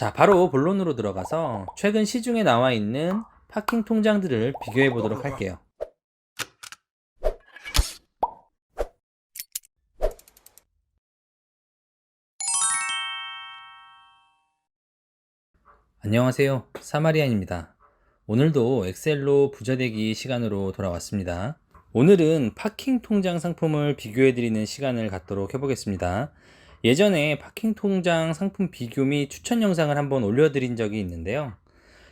자, 바로 본론으로 들어가서 최근 시중에 나와 있는 파킹 통장들을 비교해 보도록 할게요. 안녕하세요. 사마리안입니다. 오늘도 엑셀로 부자되기 시간으로 돌아왔습니다. 오늘은 파킹 통장 상품을 비교해 드리는 시간을 갖도록 해보겠습니다. 예전에 파킹 통장 상품 비교 및 추천 영상을 한번 올려드린 적이 있는데요.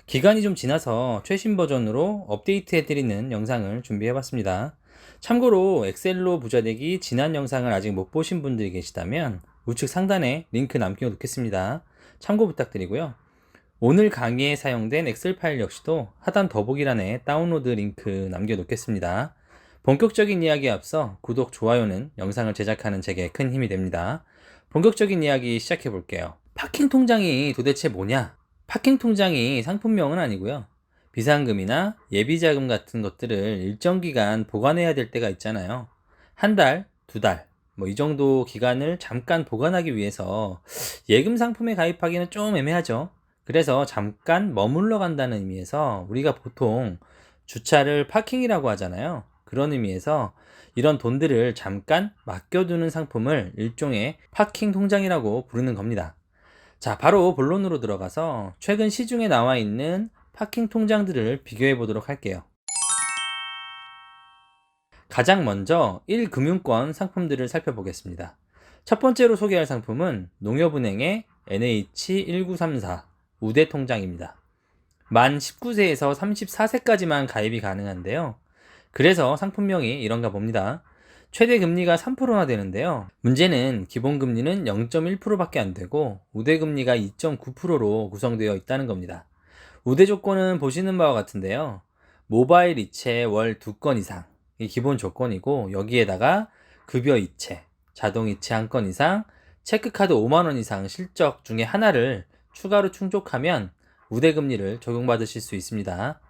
기간이 좀 지나서 최신 버전으로 업데이트 해드리는 영상을 준비해봤습니다. 참고로 엑셀로 부자되기 지난 영상을 아직 못 보신 분들이 계시다면 우측 상단에 링크 남겨놓겠습니다. 참고 부탁드리고요. 오늘 강의에 사용된 엑셀 파일 역시도 하단 더보기란에 다운로드 링크 남겨놓겠습니다. 본격적인 이야기에 앞서 구독, 좋아요는 영상을 제작하는 제게 큰 힘이 됩니다. 본격적인 이야기 시작해 볼게요. 파킹 통장이 도대체 뭐냐? 파킹 통장이 상품명은 아니고요. 비상금이나 예비자금 같은 것들을 일정 기간 보관해야 될 때가 있잖아요. 한 달, 두 달, 이 정도 기간을 잠깐 보관하기 위해서 예금 상품에 가입하기는 좀 애매하죠. 그래서 잠깐 머물러 간다는 의미에서 우리가 보통 주차를 파킹이라고 하잖아요. 그런 의미에서 이런 돈들을 잠깐 맡겨두는 상품을 일종의 파킹 통장이라고 부르는 겁니다. 자, 바로 본론으로 들어가서 최근 시중에 나와 있는 파킹 통장들을 비교해 보도록 할게요. 가장 먼저 1금융권 상품들을 살펴보겠습니다. 첫 번째로 소개할 상품은 농협은행의 NH1934 우대 통장입니다. 만 19세에서 34세까지만 가입이 가능한데요. 그래서 상품명이 이런가 봅니다. 최대 금리가 3%나 되는데요. 문제는 기본금리는 0.1%밖에 안 되고 우대금리가 2.9%로 구성되어 있다는 겁니다. 우대 조건은 보시는 바와 같은데요. 모바일 이체 월 2건 이상 이 기본 조건이고, 여기에다가 급여 이체, 자동 이체 1건 이상, 체크카드 5만원 이상 실적 중에 하나를 추가로 충족하면 우대금리를 적용받으실 수 있습니다.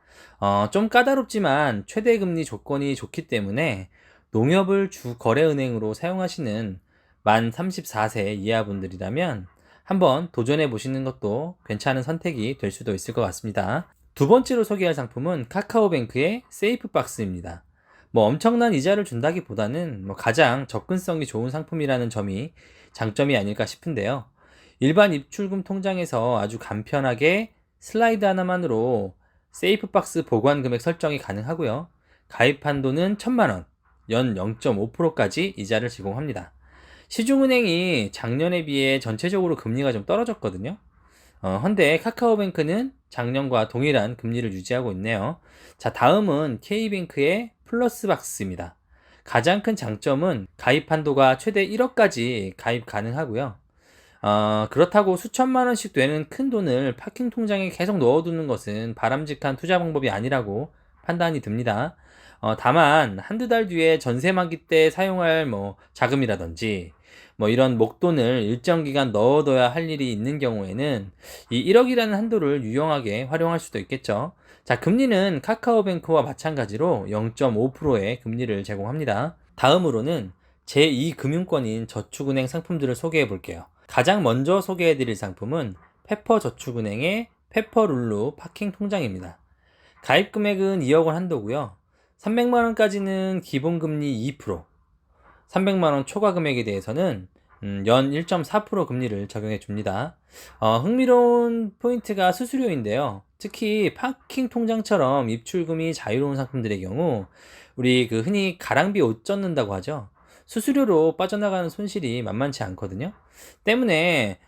좀 까다롭지만 최대 금리 조건이 좋기 때문에 농협을 주 거래은행으로 사용하시는 만 34세 이하 분들이라면 한번 도전해 보시는 것도 괜찮은 선택이 될 수도 있을 것 같습니다. 두 번째로 소개할 상품은 카카오뱅크의 세이프박스입니다. 엄청난 이자를 준다기보다는 가장 접근성이 좋은 상품이라는 점이 장점이 아닐까 싶은데요. 일반 입출금 통장에서 아주 간편하게 슬라이드 하나만으로 세이프박스 보관 금액 설정이 가능하고요. 가입 한도는 1,000만원, 연 0.5%까지 이자를 제공합니다. 시중은행이 작년에 비해 전체적으로 금리가 좀 떨어졌거든요. 헌데 카카오뱅크는 작년과 동일한 금리를 유지하고 있네요. 자, 다음은 K뱅크의 플러스박스입니다. 가장 큰 장점은 가입 한도가 최대 1억까지 가입 가능하고요. 그렇다고 수천만 원씩 되는 큰 돈을 파킹 통장에 계속 넣어두는 것은 바람직한 투자 방법이 아니라고 판단이 듭니다. 다만 한두 달 뒤에 전세 만기 때 사용할 자금이라든지 이런 목돈을 일정 기간 넣어둬야 할 일이 있는 경우에는 이 1억이라는 한도를 유용하게 활용할 수도 있겠죠. 자, 금리는 카카오뱅크와 마찬가지로 0.5%의 금리를 제공합니다. 다음으로는 제2금융권인 저축은행 상품들을 소개해 볼게요. 가장 먼저 소개해 드릴 상품은 페퍼저축은행의 페퍼룰루 파킹 통장입니다. 가입 금액은 2억 원 한도고요. 300만 원까지는 기본금리 2%, 300만 원 초과 금액에 대해서는 연 1.4% 금리를 적용해 줍니다. 흥미로운 포인트가 수수료인데요. 특히 파킹 통장처럼 입출금이 자유로운 상품들의 경우 우리 흔히 가랑비 옷 젖는다고 하죠. 수수료로 빠져나가는 손실이 만만치 않거든요. 때문에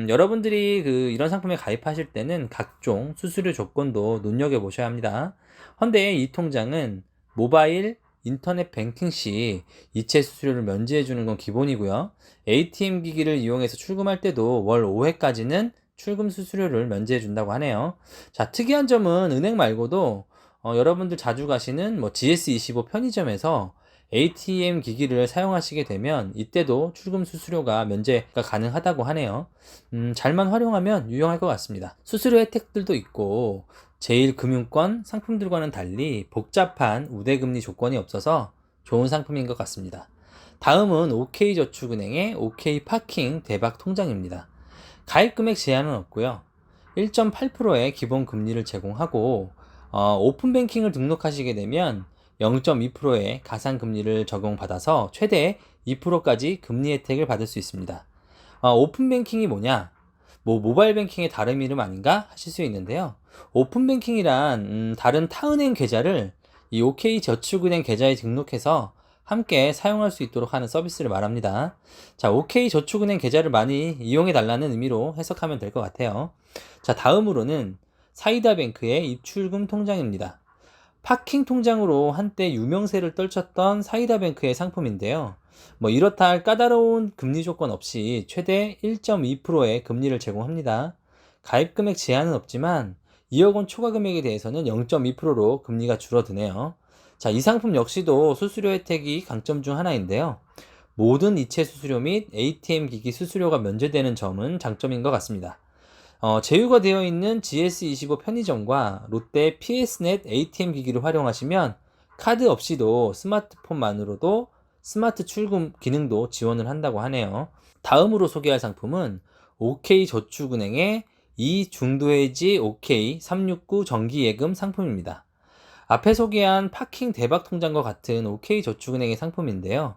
여러분들이 이런 상품에 가입하실 때는 각종 수수료 조건도 눈여겨보셔야 합니다. 헌데 이 통장은 모바일 인터넷 뱅킹 시 이체 수수료를 면제해 주는 건 기본이고요. ATM 기기를 이용해서 출금할 때도 월 5회까지는 출금 수수료를 면제해 준다고 하네요. 자, 특이한 점은 은행 말고도 여러분들 자주 가시는 GS25 편의점에서 ATM 기기를 사용하시게 되면 이때도 출금 수수료가 면제가 가능하다고 하네요. 잘만 활용하면 유용할 것 같습니다. 수수료 혜택들도 있고 제1금융권 상품들과는 달리 복잡한 우대금리 조건이 없어서 좋은 상품인 것 같습니다. 다음은 OK저축은행의 OK파킹 대박 통장입니다. 가입 금액 제한은 없고요. 1.8%의 기본 금리를 제공하고 오픈뱅킹을 등록하시게 되면 0.2%의 가상 금리를 적용받아서 최대 2%까지 금리 혜택을 받을 수 있습니다. 오픈뱅킹이 뭐냐? 모바일 뱅킹의 다른 이름 아닌가 하실 수 있는데요. 오픈뱅킹이란 다른 타은행 계좌를 이 OK저축은행 계좌에 등록해서 함께 사용할 수 있도록 하는 서비스를 말합니다. 자, OK저축은행 계좌를 많이 이용해 달라는 의미로 해석하면 될 것 같아요. 자, 다음으로는 사이다뱅크의 입출금 통장입니다. 파킹 통장으로 한때 유명세를 떨쳤던 사이다뱅크의 상품인데요. 이렇다 할 까다로운 금리 조건 없이 최대 1.2%의 금리를 제공합니다. 가입 금액 제한은 없지만 2억 원 초과 금액에 대해서는 0.2%로 금리가 줄어드네요. 자, 이 상품 역시도 수수료 혜택이 강점 중 하나인데요. 모든 이체 수수료 및 ATM 기기 수수료가 면제되는 점은 장점인 것 같습니다. 제휴가 되어 있는 GS25 편의점과 롯데 PSnet ATM 기기를 활용하시면 카드 없이도 스마트폰만으로도 스마트 출금 기능도 지원을 한다고 하네요. 다음으로 소개할 상품은 OK저축은행의 이중도해지 OK369 정기예금 상품입니다. 앞에 소개한 파킹 대박 통장과 같은 OK저축은행의 상품인데요.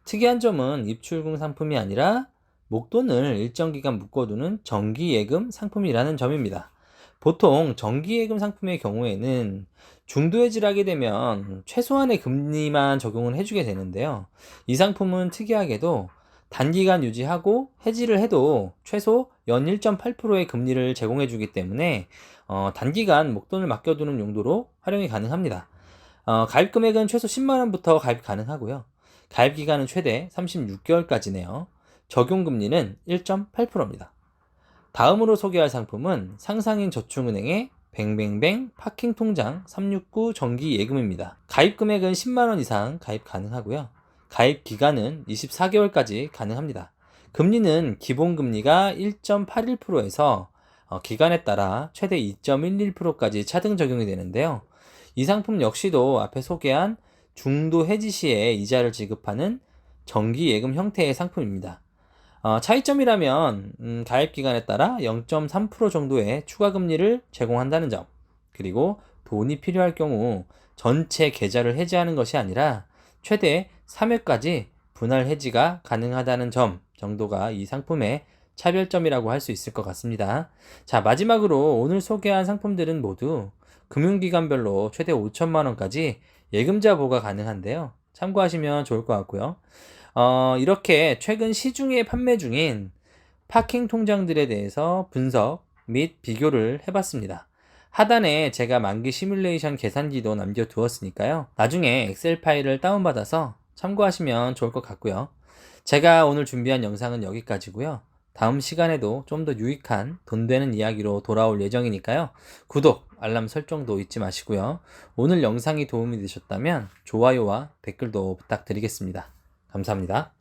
특이한 점은 입출금 상품이 아니라 목돈을 일정 기간 묶어두는 정기예금 상품이라는 점입니다. 보통 정기예금 상품의 경우에는 중도해지를 하게 되면 최소한의 금리만 적용을 해주게 되는데요. 이 상품은 특이하게도 단기간 유지하고 해지를 해도 최소 연 1.8%의 금리를 제공해주기 때문에 단기간 목돈을 맡겨두는 용도로 활용이 가능합니다. 가입 금액은 최소 10만원부터 가입 가능하고요. 가입 기간은 최대 36개월까지네요. 적용 금리는 1.8%입니다. 다음으로 소개할 상품은 상상인 저축은행의 뱅뱅뱅 파킹 통장 369 정기 예금입니다. 가입 금액은 10만원 이상 가입 가능하고요. 가입 기간은 24개월까지 가능합니다. 금리는 기본 금리가 1.81%에서 기간에 따라 최대 2.11%까지 차등 적용이 되는데요. 이 상품 역시도 앞에 소개한 중도 해지 시에 이자를 지급하는 정기 예금 형태의 상품입니다. 차이점이라면 가입 기간에 따라 0.3% 정도의 추가 금리를 제공한다는 점, 그리고 돈이 필요할 경우 전체 계좌를 해지하는 것이 아니라 최대 3회까지 분할 해지가 가능하다는 점 정도가 이 상품의 차별점이라고 할 수 있을 것 같습니다. 자, 마지막으로 오늘 소개한 상품들은 모두 금융기관별로 최대 5천만 원까지 예금자 보호가 가능한데요. 참고하시면 좋을 것 같고요. 이렇게 최근 시중에 판매 중인 파킹 통장들에 대해서 분석 및 비교를 해봤습니다. 하단에 제가 만기 시뮬레이션 계산기도 남겨두었으니까요. 나중에 엑셀 파일을 다운받아서 참고하시면 좋을 것 같고요. 제가 오늘 준비한 영상은 여기까지고요. 다음 시간에도 좀 더 유익한 돈 되는 이야기로 돌아올 예정이니까요. 구독, 알람 설정도 잊지 마시고요. 오늘 영상이 도움이 되셨다면 좋아요와 댓글도 부탁드리겠습니다. 감사합니다.